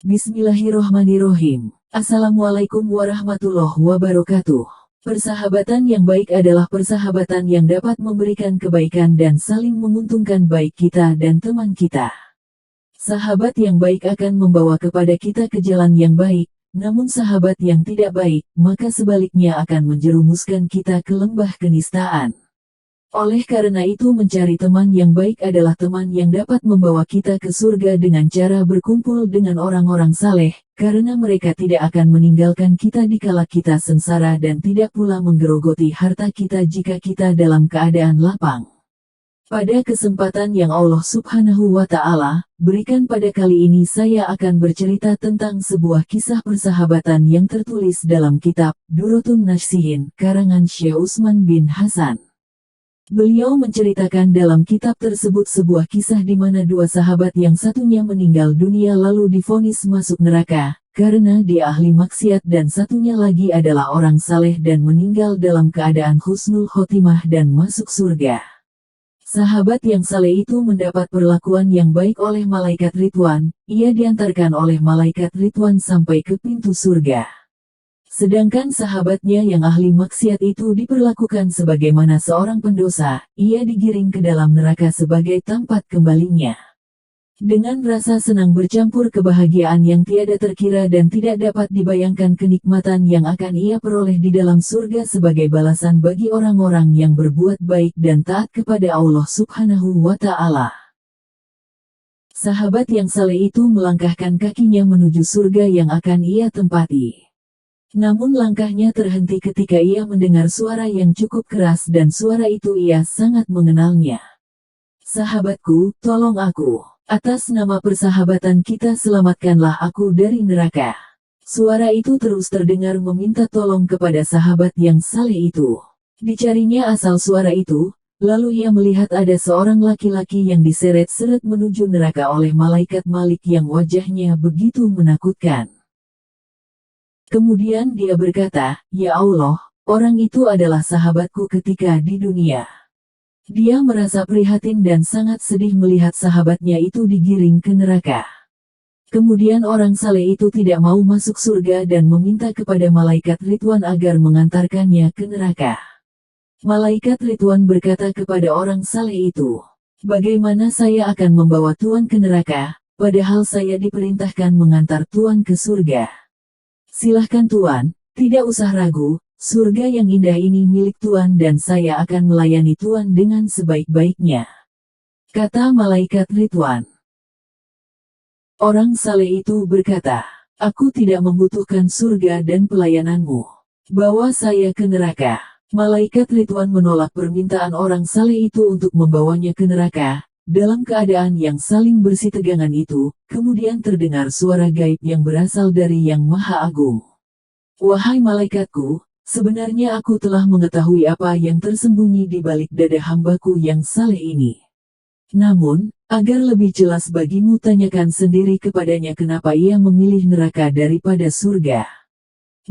Bismillahirrohmanirrohim. Assalamualaikum warahmatullahi wabarakatuh. Persahabatan yang baik adalah persahabatan yang dapat memberikan kebaikan dan saling menguntungkan baik kita dan teman kita. Sahabat yang baik akan membawa kepada kita ke jalan yang baik, namun sahabat yang tidak baik, maka sebaliknya akan menjerumuskan kita ke lembah kenistaan. Oleh karena itu mencari teman yang baik adalah teman yang dapat membawa kita ke surga dengan cara berkumpul dengan orang-orang saleh, karena mereka tidak akan meninggalkan kita dikala kita sengsara dan tidak pula menggerogoti harta kita jika kita dalam keadaan lapang. Pada kesempatan yang Allah Subhanahu wa Ta'ala berikan pada kali ini, saya akan bercerita tentang sebuah kisah persahabatan yang tertulis dalam kitab Durratun Nashsihin karangan Syekh Utsman bin Hasan. Beliau menceritakan dalam kitab tersebut sebuah kisah di mana dua sahabat yang satunya meninggal dunia lalu divonis masuk neraka, karena dia ahli maksiat, dan satunya lagi adalah orang saleh dan meninggal dalam keadaan husnul khotimah dan masuk surga. Sahabat yang saleh itu mendapat perlakuan yang baik oleh malaikat Ridwan, ia diantarkan oleh malaikat Ridwan sampai ke pintu surga. Sedangkan sahabatnya yang ahli maksiat itu diperlakukan sebagaimana seorang pendosa, ia digiring ke dalam neraka sebagai tempat kembalinya. Dengan rasa senang bercampur kebahagiaan yang tiada terkira dan tidak dapat dibayangkan kenikmatan yang akan ia peroleh di dalam surga sebagai balasan bagi orang-orang yang berbuat baik dan taat kepada Allah Subhanahu wa Ta'ala. Sahabat yang saleh itu melangkahkan kakinya menuju surga yang akan ia tempati. Namun langkahnya terhenti ketika ia mendengar suara yang cukup keras, dan suara itu ia sangat mengenalnya. "Sahabatku, tolong aku. Atas nama persahabatan kita selamatkanlah aku dari neraka." Suara itu terus terdengar meminta tolong kepada sahabat yang saleh itu. Dicarinya asal suara itu, lalu ia melihat ada seorang laki-laki yang diseret-seret menuju neraka oleh malaikat Malik yang wajahnya begitu menakutkan. Kemudian dia berkata, "Ya Allah, orang itu adalah sahabatku ketika di dunia." Dia merasa prihatin dan sangat sedih melihat sahabatnya itu digiring ke neraka. Kemudian orang saleh itu tidak mau masuk surga dan meminta kepada malaikat Ridwan agar mengantarkannya ke neraka. Malaikat Ridwan berkata kepada orang saleh itu, "Bagaimana saya akan membawa Tuan ke neraka, padahal saya diperintahkan mengantar Tuan ke surga? Silahkan Tuan, tidak usah ragu, surga yang indah ini milik Tuan dan saya akan melayani Tuan dengan sebaik-baiknya," kata malaikat Ridwan. Orang saleh itu berkata, "Aku tidak membutuhkan surga dan pelayananmu. Bawa saya ke neraka." Malaikat Ridwan menolak permintaan orang saleh itu untuk membawanya ke neraka. Dalam keadaan yang saling bersitegangan itu, kemudian terdengar suara gaib yang berasal dari Yang Maha Agung. "Wahai malaikatku, sebenarnya aku telah mengetahui apa yang tersembunyi di balik dada hambaku yang saleh ini. Namun, agar lebih jelas bagimu, tanyakan sendiri kepadanya kenapa ia memilih neraka daripada surga."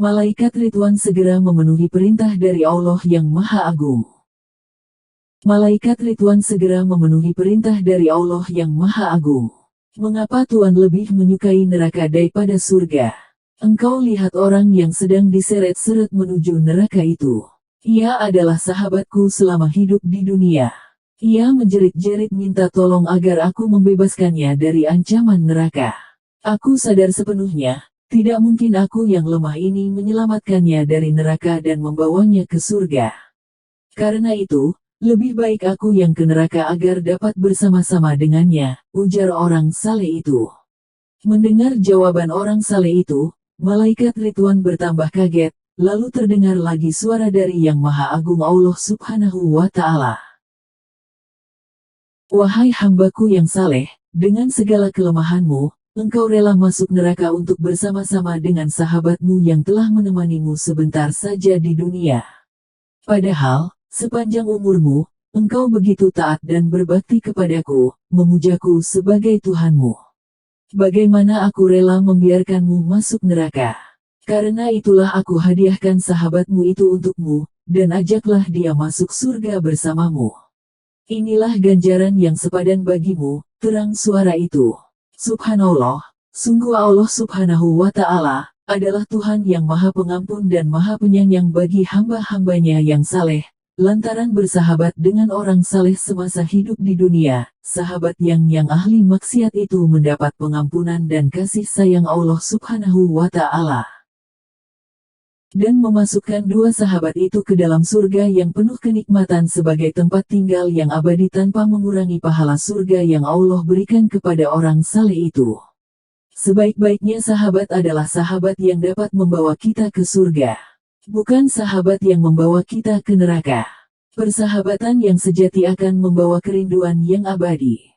Malaikat Ridwan segera memenuhi perintah dari Allah yang Maha Agung. Malaikat Ridwan segera memenuhi perintah dari Allah yang Maha Agung. "Mengapa Tuan lebih menyukai neraka daripada surga? Engkau lihat orang yang sedang diseret-seret menuju neraka itu. Ia adalah sahabatku selama hidup di dunia. Ia menjerit-jerit minta tolong agar aku membebaskannya dari ancaman neraka. Aku sadar sepenuhnya, tidak mungkin aku yang lemah ini menyelamatkannya dari neraka dan membawanya ke surga. Karena itu, lebih baik aku yang ke neraka agar dapat bersama-sama dengannya," ujar orang saleh itu. Mendengar jawaban orang saleh itu, malaikat Ridwan bertambah kaget, lalu terdengar lagi suara dari Yang Maha Agung Allah Subhanahu wa Ta'ala. "Wahai hambaku yang saleh, dengan segala kelemahanmu, engkau rela masuk neraka untuk bersama-sama dengan sahabatmu yang telah menemanimu sebentar saja di dunia. Padahal, sepanjang umurmu, engkau begitu taat dan berbakti kepadaku, memujaku sebagai Tuhanmu. Bagaimana aku rela membiarkanmu masuk neraka? Karena itulah aku hadiahkan sahabatmu itu untukmu, dan ajaklah dia masuk surga bersamamu. Inilah ganjaran yang sepadan bagimu," terang suara itu. "Subhanallah, Sungguh Allah Subhanahu wa Ta'ala adalah Tuhan yang Maha Pengampun dan Maha Penyayang bagi hamba-hambanya yang saleh. Lantaran bersahabat dengan orang saleh semasa hidup di dunia, sahabat yang ahli maksiat itu mendapat pengampunan dan kasih sayang Allah Subhanahu wa Ta'ala. Dan memasukkan dua sahabat itu ke dalam surga yang penuh kenikmatan sebagai tempat tinggal yang abadi tanpa mengurangi pahala surga yang Allah berikan kepada orang saleh itu. Sebaik-baiknya sahabat adalah sahabat yang dapat membawa kita ke surga. Bukan sahabat yang membawa kita ke neraka. Persahabatan yang sejati akan membawa kerinduan yang abadi.